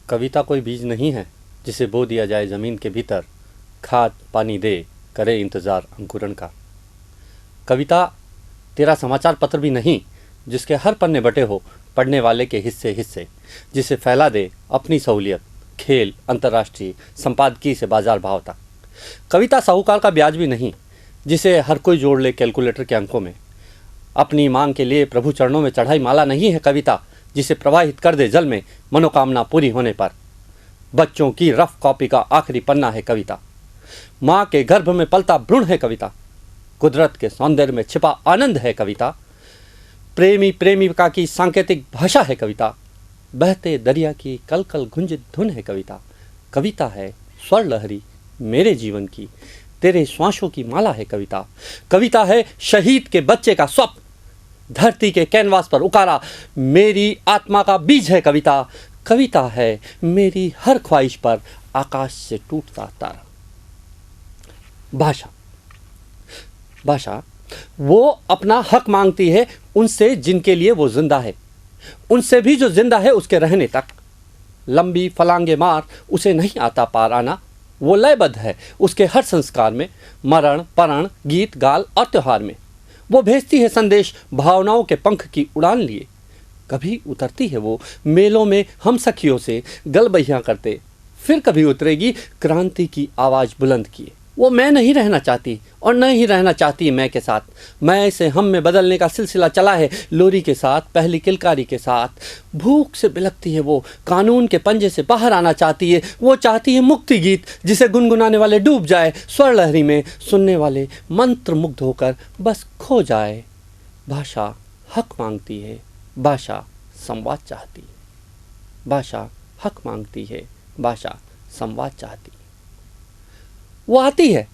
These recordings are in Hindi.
कविता कोई बीज नहीं है जिसे बो दिया जाए ज़मीन के भीतर, खाद पानी दे करे इंतज़ार अंकुरण का। कविता तेरा समाचार पत्र भी नहीं जिसके हर पन्ने बटे हो पढ़ने वाले के हिस्से हिस्से, जिसे फैला दे अपनी सहूलियत, खेल, अंतर्राष्ट्रीय संपादकीय से बाजार भाव तक। कविता साहूकार का ब्याज भी नहीं जिसे हर कोई जोड़ ले कैलकुलेटर के अंकों में। अपनी मांग के लिए प्रभु चरणों में चढ़ाई माला नहीं है कविता जिसे प्रवाहित कर दे जल में मनोकामना पूरी होने पर। बच्चों की रफ कॉपी का आखिरी पन्ना है कविता। माँ के गर्भ में पलता भ्रूण है कविता। कुदरत के सौंदर्य में छिपा आनंद है कविता। प्रेमी प्रेमिका की सांकेतिक भाषा है कविता। बहते दरिया की कल कल गुंजित धुन है कविता। कविता है स्वर लहरी मेरे जीवन की, तेरे श्वासों की माला है कविता। कविता है शहीद के बच्चे का स्वप्न, धरती के कैनवास पर उकारा मेरी आत्मा का बीज है कविता। कविता है मेरी हर ख्वाहिश पर आकाश से टूटता तारा। भाषा भाषा वो अपना हक मांगती है उनसे जिनके लिए वो जिंदा है, उनसे भी जो जिंदा है उसके रहने तक। लंबी फलांगे मार उसे नहीं आता पार आना, वो लयबद्ध है उसके हर संस्कार में, मरण परण गीत गाल और त्योहार में। वो भेजती है संदेश भावनाओं के पंख की उड़ान लिए। कभी उतरती है वो मेलों में हम सखियों से गलबहियाँ करते, फिर कभी उतरेगी क्रांति की आवाज़ बुलंद किए। वो मैं नहीं रहना चाहती और न ही रहना चाहती मैं के साथ। मैं से हम में बदलने का सिलसिला चला है लोरी के साथ, पहली किलकारी के साथ। भूख से बिलखती है वो, कानून के पंजे से बाहर आना चाहती है। वो चाहती है मुक्ति गीत जिसे गुनगुनाने वाले डूब जाए स्वर लहरी में, सुनने वाले मंत्र मुग्ध होकर बस खो जाए। भाषा हक मांगती है, भाषा संवाद चाहती है। भाषा हक मांगती है, भाषा संवाद चाहती है। वो आती है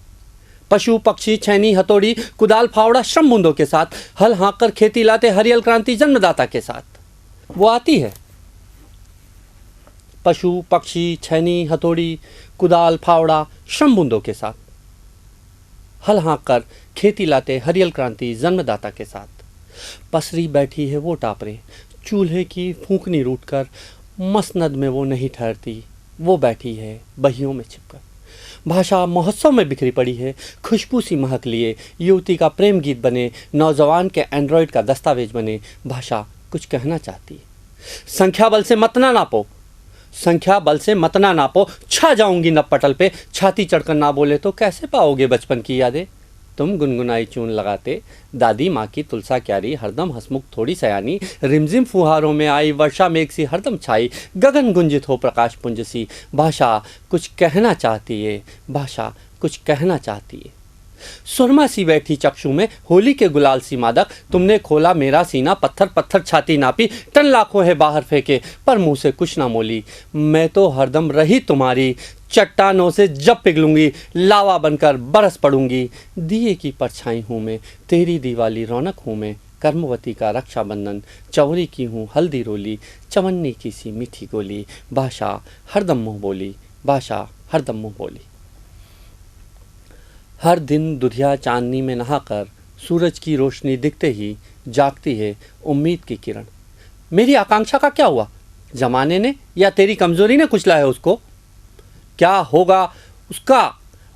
पशु पक्षी छैनी हथौड़ी कुदाल फावड़ा श्रम बूंदों के साथ, हल हाँक कर खेती लाते हरियल क्रांति जन्मदाता के साथ। वो आती है पशु पक्षी छैनी हथौड़ी कुदाल फावड़ा श्रम बूंदों के साथ, हल हाँक कर खेती लाते हरियल क्रांति जन्मदाता के साथ। पसरी बैठी है वो टापरे, चूल्हे की फूंकनी रूट कर मसनद में वो नहीं ठहरती, वो बैठी है बहियों में छिपकर। भाषा महोत्सव में बिखरी पड़ी है, खुशबू सी महक लिए युवती का प्रेम गीत बने, नौजवान के एंड्रॉयड का दस्तावेज बने। भाषा कुछ कहना चाहती है। संख्या बल से मत ना नापो, संख्या बल से मत ना नापो, छा जाऊंगी नब पटल पे। छाती चढ़कर ना बोले तो कैसे पाओगे बचपन की यादें। तुम गुनगुनाई चून लगाते, दादी माँ की तुलसा क्यारी हरदम हसमुख थोड़ी सयानी। रिमझिम फुहारों में आई वर्षा मेघ सी हरदम छाई, गगन गुंजित हो प्रकाश पुंज सी। भाषा कुछ कहना चाहती है, भाषा कुछ कहना चाहती है। सुरमा सी बैठी चक्षु में होली के गुलाल सी मादक, तुमने खोला मेरा सीना पत्थर पत्थर छाती नापी। टन लाखों है बाहर फेंके पर मुंह से कुछ ना मोली। मैं तो हरदम रही तुम्हारी, चट्टानों से जब पिघलूंगी लावा बनकर बरस पड़ूंगी। दिए की परछाई हूँ मैं, तेरी दीवाली रौनक हूँ मैं। कर्मवती का रक्षाबंधन, चौरी की हूँ हल्दी रोली। चवन्नी की सी मीठी गोली, भाषा हरदम मुँह बोली, भाषा हरदम मुँह बोली। हर दिन दुधिया चांदनी में नहाकर सूरज की रोशनी दिखते ही जागती है उम्मीद की किरण। मेरी आकांक्षा का क्या हुआ, जमाने ने या तेरी कमजोरी ने कुचला है उसको। क्या होगा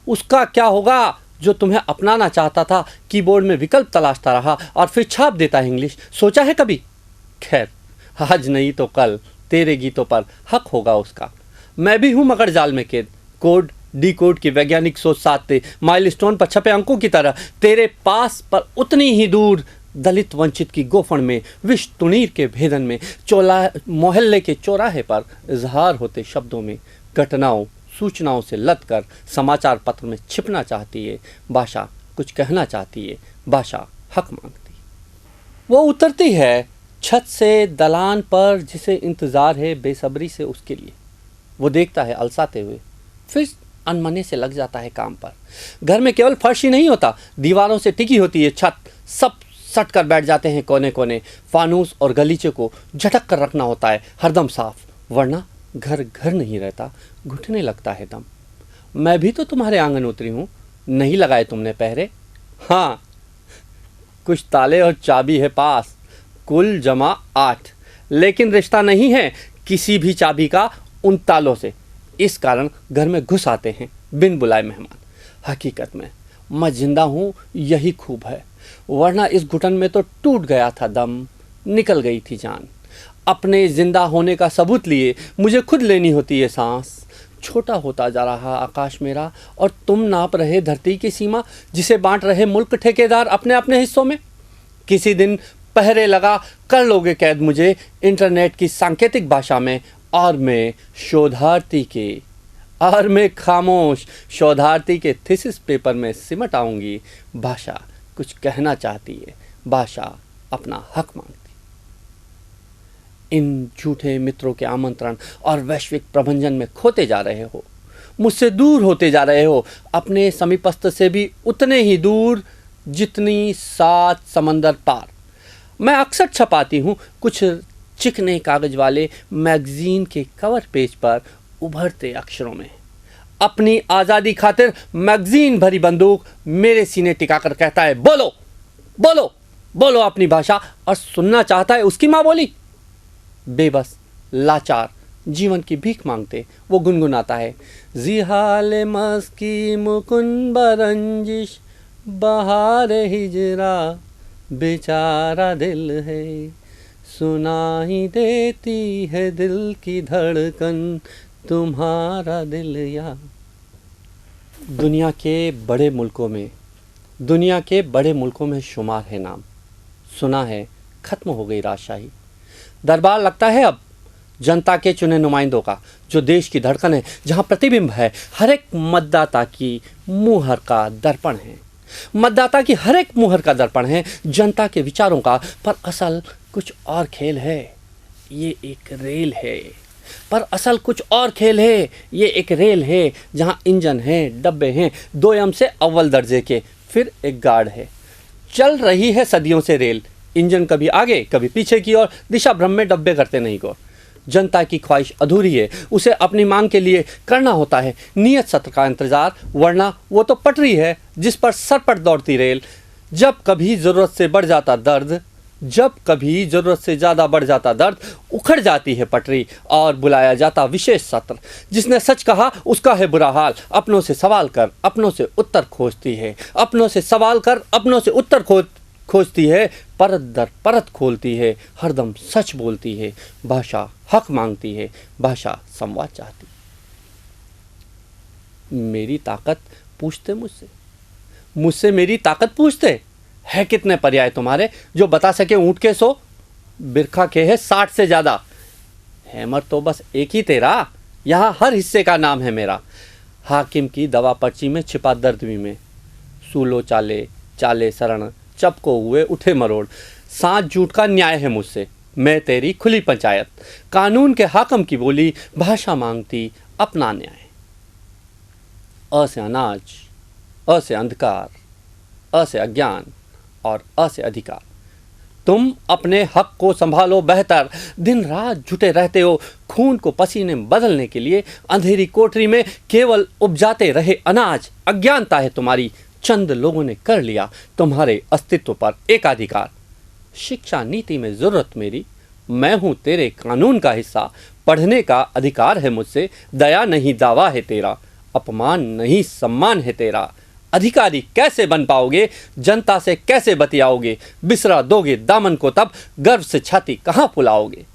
उसका क्या होगा जो तुम्हें अपनाना चाहता था, कीबोर्ड में विकल्प तलाशता रहा और फिर छाप देता है इंग्लिश। सोचा है कभी? खैर, आज नहीं तो कल तेरे गीतों पर हक होगा उसका। मैं भी हूँ मगर जाल में कैद, कोड डी कोड की वैज्ञानिक सोच साधते माइलस्टोन पर छपे अंकों की तरह तेरे पास पर उतनी ही दूर। दलित वंचित की गोफण में, विष तुणीर के भेदन में, मोहल्ले के चौराहे पर इजहार होते शब्दों में, घटनाओं सूचनाओं से लद कर समाचार पत्र में छिपना चाहती है। भाषा कुछ कहना चाहती है, भाषा हक मांगती है। वो उतरती है छत से दलान पर जिसे इंतज़ार है बेसब्री से उसके लिए। वो देखता है अलसाते हुए, फिर अनमने से लग जाता है काम पर। घर में केवल फर्श ही नहीं होता, दीवारों से टिकी होती है छत। सब सट कर बैठ जाते हैं कोने कोने। फानूस और गलीचे को झटक कर रखना होता है हरदम साफ, वरना घर घर नहीं रहता, घुटने लगता है दम। मैं भी तो तुम्हारे आंगन उतरी हूँ, नहीं लगाए तुमने पहरे। हाँ, कुछ ताले और चाबी है पास, कुल जमा 8, लेकिन रिश्ता नहीं है किसी भी चाबी का उन तालों से। इस कारण घर में घुस आते हैं बिन बुलाए मेहमान। हकीकत में मैं जिंदा हूँ यही खूब है, वरना इस घुटन में तो टूट गया था दम, निकल गई थी जान। अपने जिंदा होने का सबूत लिए मुझे खुद लेनी होती है सांस। छोटा होता जा रहा आकाश मेरा और तुम नाप रहे धरती की सीमा, जिसे बांट रहे मुल्क ठेकेदार अपने अपने हिस्सों में। किसी दिन पहरे लगा कर लोगे कैद मुझे इंटरनेट की सांकेतिक भाषा में, और मैं खामोश शोधार्थी के थीसिस पेपर में सिमट आऊंगी। भाषा कुछ कहना चाहती है, भाषा अपना हक मांगती। इन झूठे मित्रों के आमंत्रण और वैश्विक प्रबंधन में खोते जा रहे हो, मुझसे दूर होते जा रहे हो, अपने समीपस्थ से भी उतने ही दूर जितनी 7 समंदर पार। मैं अक्सर छपाती हूँ कुछ चिकने कागज वाले मैगजीन के कवर पेज पर उभरते अक्षरों में। अपनी आज़ादी खातिर मैगजीन भरी बंदूक मेरे सीने टिकाकर कहता है, बोलो बोलो बोलो अपनी भाषा, और सुनना चाहता है उसकी माँ बोली। बेबस लाचार जीवन की भीख मांगते वो गुनगुनाता है, जिहाल मस्की मुकुन बरंजिश बहार हिजरा बेचारा दिल है, सुनाई देती है दिल की धड़कन तुम्हारा दिल या। दुनिया के बड़े मुल्कों में शुमार है नाम, सुना है खत्म हो गई राजशाही। दरबार लगता है अब जनता के चुने नुमाइंदों का, जो देश की धड़कन है, जहां प्रतिबिंब है हर एक मतदाता की मुहर का दर्पण है। मतदाता की हर एक मुहर का दर्पण है जनता के विचारों का, पर असल कुछ और खेल है, ये एक रेल है। पर असल कुछ और खेल है, ये एक रेल है, जहां इंजन है, डब्बे हैं, 2 यम से अव्वल दर्जे के, फिर एक गार्ड है। चल रही है सदियों से रेल, इंजन कभी आगे कभी पीछे की ओर, दिशा भ्रम में डब्बे करते नहीं गौर। जनता की ख्वाहिश अधूरी है, उसे अपनी मांग के लिए करना होता है नियत सत्र का इंतजार, वरना वो तो पटरी है जिस पर सरपट दौड़ती रेल। जब कभी ज़रूरत से ज़्यादा बढ़ जाता दर्द, उखड़ जाती है पटरी और बुलाया जाता विशेष सत्र। जिसने सच कहा उसका है बुरा हाल, अपनों से सवाल कर अपनों से उत्तर खोजती है, खोजती है, परत दर परत खोलती है, हरदम सच बोलती है। भाषा हक मांगती है, भाषा संवाद चाहती। मेरी ताकत पूछते मुझसे मेरी ताकत पूछते है कितने पर्याय तुम्हारे, जो बता सके ऊँट के 100 बिरखा के है 60 से ज़्यादा। हैमर तो बस एक ही तेरा, यहाँ हर हिस्से का नाम है मेरा। हाकिम की दवा पर्ची में छिपा दर्द भी में, सूलो चाले शरण चपको हुए उठे मरोड़। साँच झूठ का न्याय है मुझसे, मैं तेरी खुली पंचायत। कानून के हाकम की बोली, भाषा मांगती अपना न्याय। अ से अनाज, अ से अंधकार, अ से अज्ञान और अ से अधिकार। तुम अपने हक को संभालो बेहतर, दिन रात जुटे रहते हो खून को पसीने में बदलने के लिए। अंधेरी कोठरी में केवल उपजाते रहे अनाज, अज्ञानता है तुम्हारी। चंद लोगों ने कर लिया तुम्हारे अस्तित्व पर एकाधिकार। शिक्षा नीति में जरूरत मेरी, मैं हूँ तेरे कानून का हिस्सा। पढ़ने का अधिकार है मुझसे, दया नहीं दावा है तेरा, अपमान नहीं सम्मान है तेरा। अधिकारी कैसे बन पाओगे, जनता से कैसे बतियाओगे, बिसरा दोगे दामन को तब, गर्व से छाती कहाँ फुलाओगे।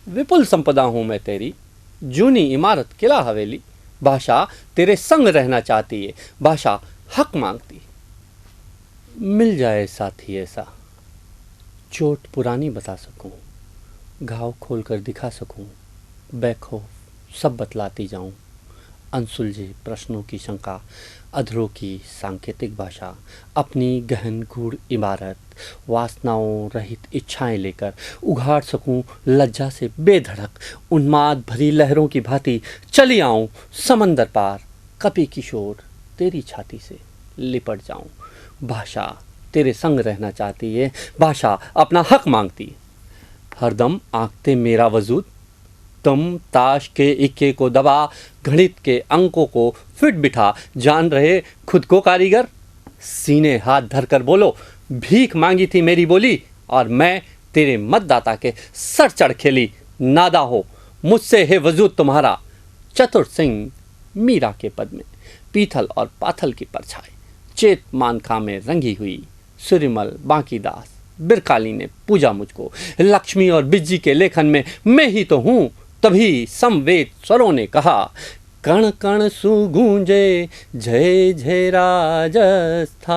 विपुल संपदा हूँ मैं तेरी, जूनी इमारत किला हवेली। भाषा तेरे संग रहना चाहती है, भाषा हक मांगती। मिल जाए साथी ऐसा, चोट पुरानी बता सकूं, घाव खोल कर दिखा सकूं, बेखौफ सब बतलाती जाऊं। अनसुलझे प्रश्नों की शंका, अधरों की सांकेतिक भाषा, अपनी गहन गूढ़ इमारत, वासनाओं रहित इच्छाएं लेकर उघाड़ सकूं लज्जा से बेधड़क। उन्माद भरी लहरों की भांति चली आऊं समंदर पार, कपी किशोर तेरी छाती से लिपट जाऊं। भाषा तेरे संग रहना चाहती है, भाषा अपना हक मांगती। हरदम आंकते मेरा वजूद, तुम ताश के इक्के को दबा, गणित के अंकों को फिट बिठा, जान रहे खुद को कारीगर। सीने हाथ धरकर बोलो, भीख मांगी थी मेरी बोली, और मैं तेरे मतदाता के सर चढ़ खेली। नादा हो मुझसे है वजूद तुम्हारा। चतुर सिंह मीरा के पद में, पीथल और पाथल की परछाई, चेत मानखा में रंगी हुई, सूर्यमल बांकीदास बिरकाली ने पूजा मुझको, लक्ष्मी और बिज्जी के लेखन में मैं ही तो हूँ। तभी समवेत स्वरों ने कहा, कण कण सु गूंजे जय जय राजस्थान।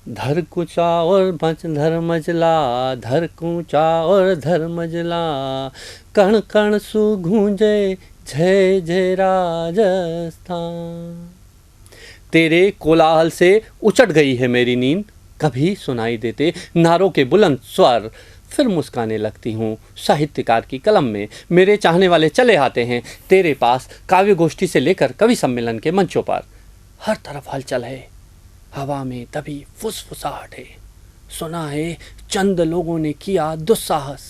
धर कुचा और धर मजला, धर कुचा और धर मजला, कण कण सु गूंजे जय जय राजस्थान। तेरे कोलाहल से उचट गई है मेरी नींद, कभी सुनाई देते नारों के बुलंद स्वर, फिर मुस्काने लगती हूँ साहित्यकार की कलम में। मेरे चाहने वाले चले आते हैं तेरे पास, काव्य गोष्ठी से लेकर कवि सम्मेलन के मंचों पर। हर तरफ हलचल है, हवा में तभी फुसफुसाहट है। सुना है चंद लोगों ने किया दुस्साहस,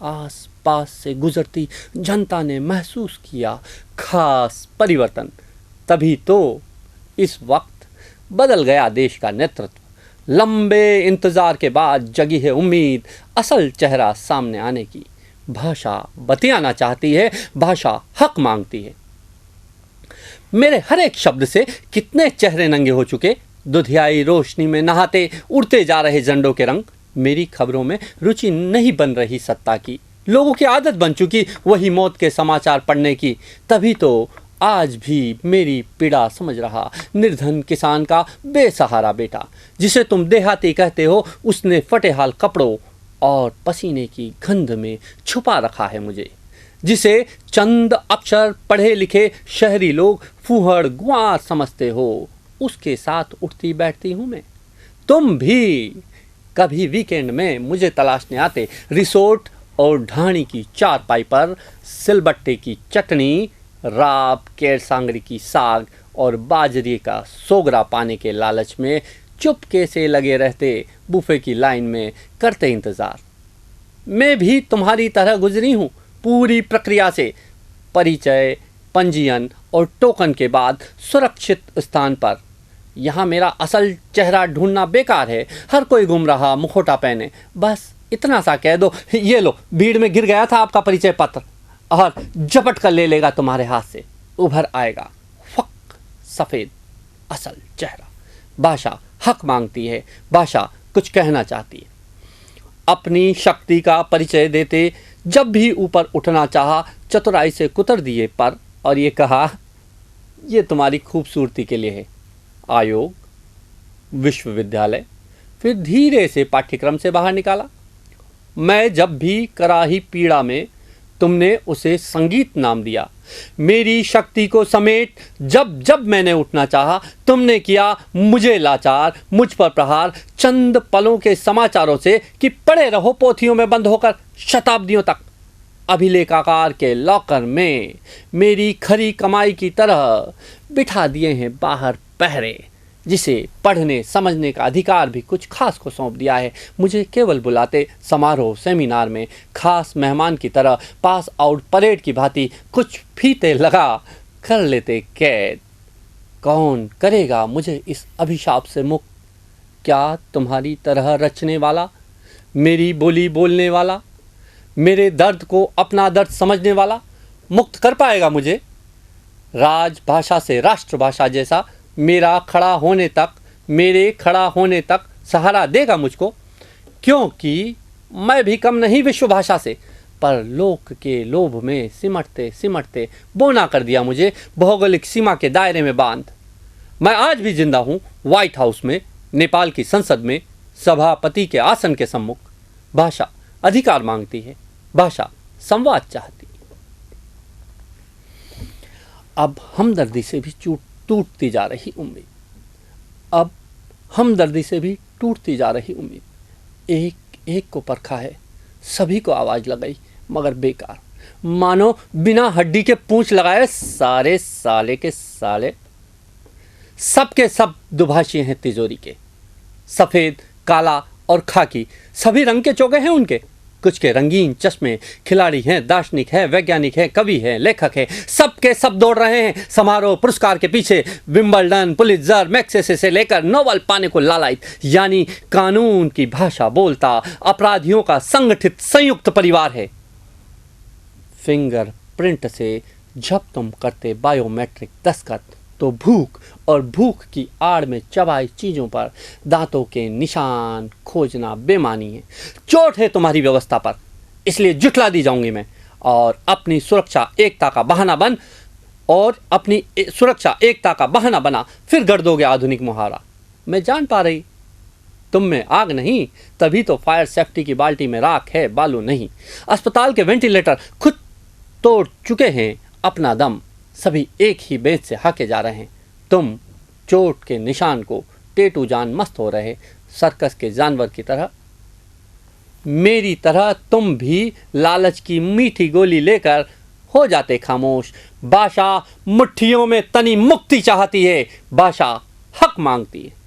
आस पास से गुजरती जनता ने महसूस किया खास परिवर्तन। तभी तो इस वक्त बदल गया देश का नेतृत्व। लंबे इंतजार के बाद जगी है उम्मीद असल चेहरा सामने आने की। भाषा बतियाना चाहती है, भाषा हक मांगती है। मेरे हर एक शब्द से कितने चेहरे नंगे हो चुके, दुधियाई रोशनी में नहाते उड़ते जा रहे झंडों के रंग। मेरी खबरों में रुचि नहीं बन रही सत्ता की, लोगों की आदत बन चुकी वही मौत के समाचार पढ़ने की। तभी तो आज भी मेरी पीड़ा समझ रहा निर्धन किसान का बेसहारा बेटा, जिसे तुम देहाती कहते हो। उसने फटे हाल कपड़ों और पसीने की गंध में छुपा रखा है मुझे, जिसे चंद अक्षर पढ़े लिखे शहरी लोग फूहड़ गुआर समझते हो। उसके साथ उठती बैठती हूँ मैं। तुम भी कभी वीकेंड में मुझे तलाशने आते, रिसोर्ट और ढाणी की चारपाई पर सिलबट्टे की चटनी, राब केर सांगरी की साग और बाजरे का सोगरा पाने के लालच में चुपके से लगे रहते बुफे की लाइन में, करते इंतज़ार। मैं भी तुम्हारी तरह गुजरी हूँ पूरी प्रक्रिया से, परिचय, पंजीयन और टोकन के बाद सुरक्षित स्थान पर। यहाँ मेरा असल चेहरा ढूंढना बेकार है। हर कोई घूम रहा मुखौटा पहने, बस इतना सा कह दो, ये लो भीड़ में गिर गया था आपका परिचय पत्र, और झपट कर ले लेगा तुम्हारे हाथ से। उभर आएगा फक सफ़ेद असल चेहरा। भाषा हक मांगती है, भाषा कुछ कहना चाहती है। अपनी शक्ति का परिचय देते जब भी ऊपर उठना चाहा, चतुराई से कुतर दिए पर, और ये कहा, ये तुम्हारी खूबसूरती के लिए है। आयोग, विश्वविद्यालय, फिर धीरे से पाठ्यक्रम से बाहर निकाला। मैं जब भी कराही पीड़ा में, तुमने उसे संगीत नाम दिया। मेरी शक्ति को समेट जब जब मैंने उठना चाहा, तुमने किया मुझे लाचार, मुझ पर प्रहार चंद पलों के समाचारों से कि पड़े रहो पोथियों में बंद होकर शताब्दियों तक। अभिलेखाकार के लॉकर में मेरी खरी कमाई की तरह बिठा दिए हैं बाहर पहरे, जिसे पढ़ने समझने का अधिकार भी कुछ खास को सौंप दिया है। मुझे केवल बुलाते समारोह सेमिनार में खास मेहमान की तरह, पास आउट परेड की भांति कुछ फीते लगा कर लेते कैद। कौन करेगा मुझे इस अभिशाप से मुक्त? क्या तुम्हारी तरह रचने वाला, मेरी बोली बोलने वाला, मेरे दर्द को अपना दर्द समझने वाला मुक्त कर पाएगा मुझे? राजभाषा से राष्ट्रभाषा जैसा मेरे खड़ा होने तक सहारा देगा मुझको? क्योंकि मैं भी कम नहीं विश्व भाषा से, पर लोक के लोभ में सिमटते सिमटते बोना कर दिया मुझे भौगोलिक सीमा के दायरे में बांध। मैं आज भी जिंदा हूँ व्हाइट हाउस में, नेपाल की संसद में, सभापति के आसन के सम्मुख। भाषा अधिकार मांगती है, भाषा संवाद चाहती है। अब हमदर्दी से भी टूटती जा रही उम्मीद, अब हमदर्दी से भी टूटती जा रही उम्मीद। एक एक को परखा है, सभी को आवाज़ लगाई, मगर बेकार। मानो बिना हड्डी के पूंछ लगाए सारे साले के साले, सब के सब दुभाषी हैं तिजोरी के। सफ़ेद, काला और खाकी सभी रंग के चोगे हैं उनके। कुछ के रंगीन चश्मे, खिलाड़ी हैं, दार्शनिक है, वैज्ञानिक है, कवि है, लेखक है, सब के सब दौड़ रहे हैं समारोह पुरस्कार के पीछे। विंबलडन, पुलित्जर, मैग्सेसे से लेकर नोबेल पाने को लालायित, यानी कानून की भाषा बोलता अपराधियों का संगठित संयुक्त परिवार है। फिंगर प्रिंट से जब तुम करते बायोमेट्रिक दस्तखत तो भूख और भूख की आड़ में चबाई चीज़ों पर दांतों के निशान खोजना बेमानी है। चोट है तुम्हारी व्यवस्था पर, इसलिए जुटला दी जाऊंगी मैं। और अपनी सुरक्षा एकता का बहाना बना फिर गढ़ दोगे आधुनिक मुहारा। मैं जान पा रही तुम में आग नहीं, तभी तो फायर सेफ्टी की बाल्टी में राख है, बालू नहीं। अस्पताल के वेंटिलेटर खुद तोड़ चुके हैं अपना दम, सभी एक ही बेंच से हाके जा रहे हैं। तुम चोट के निशान को टेटू जान मस्त हो रहे सर्कस के जानवर की तरह। मेरी तरह तुम भी लालच की मीठी गोली लेकर हो जाते खामोश। बादशाह मुट्ठियों में तनी मुक्ति चाहती है, बादशाह हक मांगती है।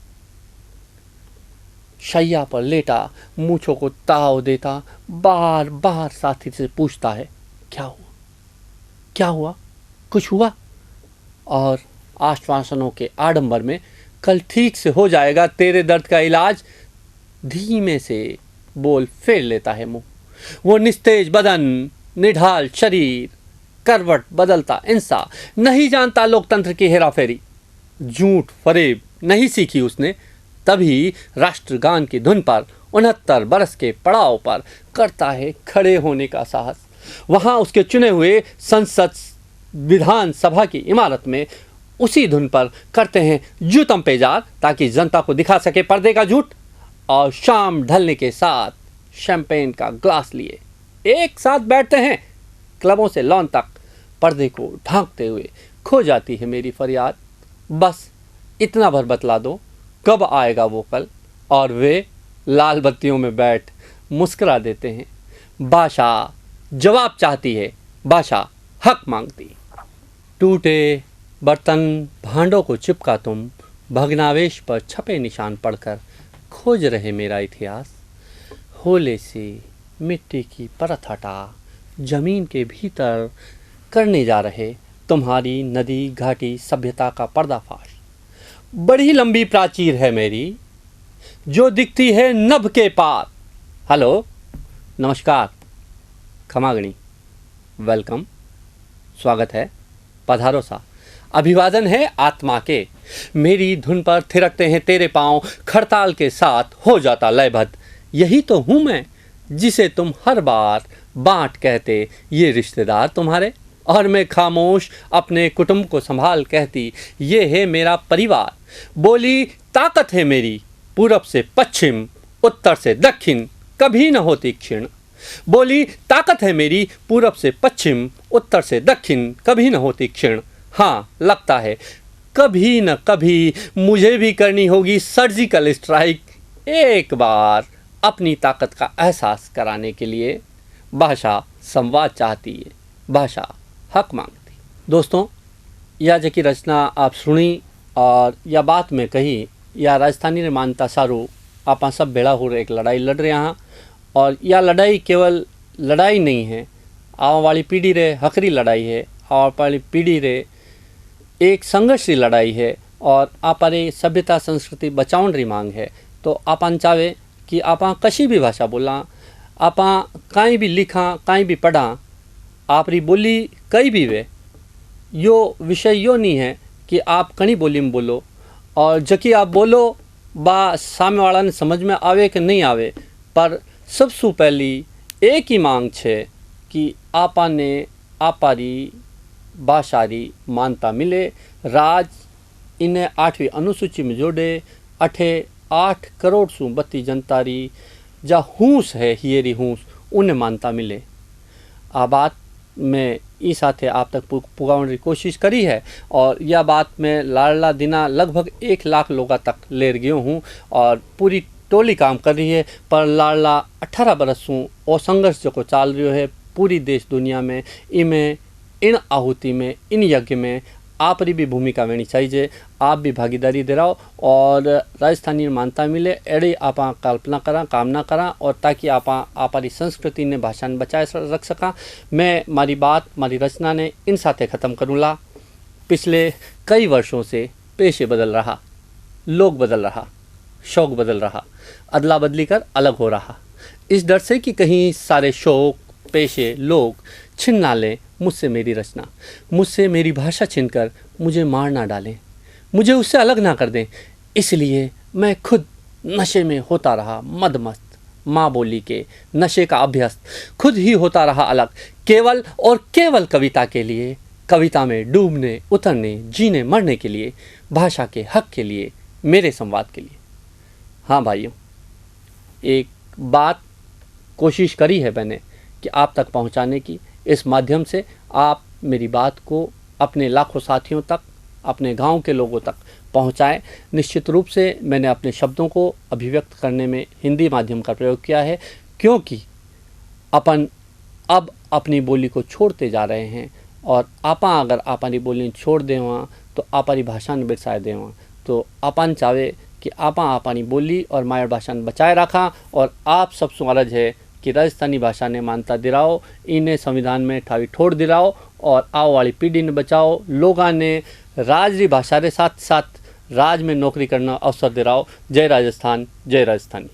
शैया पर लेटा मूंछों को ताव देता बार बार साथी से पूछता है, क्या हुआ, क्या हुआ, कुछ हुआ? और आश्वासनों के आडंबर में कल ठीक से हो जाएगा तेरे दर्द का इलाज, धीमे से बोल फेर लेता है मुंह। वो निस्तेज बदन, निढाल शरीर, करवट बदलता इंसान, नहीं जानता लोकतंत्र की हेराफेरी। झूठ फरेब नहीं सीखी उसने, तभी राष्ट्रगान की धुन पर 69 बरस के पड़ाव पर करता है खड़े होने का साहस। वहाँ उसके चुने हुए संसद विधानसभा की इमारत में उसी धुन पर करते हैं जूतम पेजार, ताकि जनता को दिखा सके पर्दे का झूठ। और शाम ढलने के साथ शैंपेन का ग्लास लिए एक साथ बैठते हैं क्लबों से लॉन तक। पर्दे को ढांकते हुए खो जाती है मेरी फरियाद, बस इतना भर बतला दो कब आएगा वो कल। और वे लाल बत्तियों में बैठ मुस्कुरा देते हैं। बादशाह जवाब चाहती है, बादशाह हक मांगती। टूटे बर्तन भांडों को चिपका तुम भग्नावेश पर छपे निशान पढ़कर खोज रहे मेरा इतिहास। होले से मिट्टी की परत हटा जमीन के भीतर करने जा रहे तुम्हारी नदी घाटी सभ्यता का पर्दाफाश। बड़ी लंबी प्राचीर है मेरी जो दिखती है नभ के पार। हेलो, नमस्कार, खमागणी, वेलकम, स्वागत है, पधारो सा। अभिवादन है आत्मा के। मेरी धुन पर थिरकते हैं तेरे पांव, खड़ताल के साथ हो जाता लयबद्ध। यही तो हूँ मैं जिसे तुम हर बार बांट कहते, ये रिश्तेदार तुम्हारे। और मैं खामोश अपने कुटुंब को संभाल कहती, ये है मेरा परिवार। बोली ताकत है मेरी पूरब से पश्चिम, उत्तर से दक्षिण, कभी न होती क्षीण। बोली ताकत है मेरी पूरब से पश्चिम, उत्तर से दक्षिण, कभी न होती क्षीण। हाँ, लगता है कभी न कभी मुझे भी करनी होगी सर्जिकल स्ट्राइक, एक बार अपनी ताकत का एहसास कराने के लिए। भाषा संवाद चाहती है, भाषा हक मांगती। दोस्तों, यह जकी रचना आप सुनी और यह बात में कही, या राजस्थानी ने मानता सारू आप सब भेड़ा हो रहे एक लड़ाई लड़ रहे हैं। और यह लड़ाई केवल लड़ाई नहीं है, आने वाली पीढ़ी रे हकरी लड़ाई है, आने वाली पीढ़ी रे एक संघर्ष की लड़ाई है। और आपारे सभ्यता संस्कृति बचाउन री मांग है। तो आपन चाहे कि आप कशी भी भाषा बोला, आप कहीं भी लिखा, कहीं भी पढ़ा, आपरी बोली कहीं भी वे, यो विषय यो नहीं है कि आप कहीं बोली में बोलो और जकी आप बोलो बा सामने वाला ने समझ में आवे कि नहीं आवे, पर सबसे पहली एक ही मांग छे कि आपा ने आपारी भाषारी मानता मिले। राज इन्हें 8वीं अनुसूची में जोड़े, अठे 8 करोड़ सु बत्ती जनतारी जा हूस है हियरी हूस, उन्हें मानता मिले। आ बात में इस साथे आप तक पुगाने की कोशिश करी है। और यह बात मैं लाडला दिना लगभग 1 लाख लोगों तक ले गयो हूँ और पूरी टोली काम कर रही है। पर लाडला 18 बरस हूँ और संघर्ष जो चाल रही है पूरी देश दुनिया में, इमें इन आहुति में, इन यज्ञ में आपरी भी भूमिका लेनी चाहिए। आप भी भागीदारी दे रहो और राजस्थानी मानता मिले एड़ी आप कल्पना करा, कामना करा, और ताकि आपारी संस्कृति ने भाषा ने बचाए रख सका। मैं मारी बात, मारी रचना ने इन साथे ख़त्म करूँला। पिछले कई वर्षों से पेशे बदल रहा, लोग बदल रहा, शौक बदल रहा, अदला बदली कर अलग हो रहा। इस डर से कि कहीं सारे शौक, पेशे, लोग छिन ना लें मुझसे मेरी रचना, मुझसे मेरी भाषा छीनकर मुझे मार ना डालें, मुझे उससे अलग ना कर दें। इसलिए मैं खुद नशे में होता रहा मदमस्त, माँ बोली के नशे का अभ्यस्त, खुद ही होता रहा अलग, केवल और केवल कविता के लिए, कविता में डूबने उतरने जीने मरने के लिए, भाषा के हक के लिए, मेरे संवाद के लिए। हाँ भाइयों, एक बात कोशिश करी है मैंने कि आप तक पहुंचाने की। इस माध्यम से आप मेरी बात को अपने लाखों साथियों तक, अपने गांव के लोगों तक पहुंचाएं। निश्चित रूप से मैंने अपने शब्दों को अभिव्यक्त करने में हिंदी माध्यम का प्रयोग किया है, क्योंकि अपन अब अपनी बोली को छोड़ते जा रहे हैं, और आपा अगर अपनी बोली छोड़ देवा तो आपरी भाषा ने बिरसाए देवा। तो अपन चाहे कि आपा अपनी बोली और मायर भाषा ने बचाए रखा, और आप सब सुअरज है कि राजस्थानी भाषा ने मान्यता दिलाओ, इन्हें संविधान में ठावी ठोड़ दिलाओ, और आओ वाली पीढ़ी ने बचाओ, लोगों ने राजरी भाषा के साथ साथ राज में नौकरी करना अवसर दिलाओ। जय राजस्थान, जय राजस्थानी।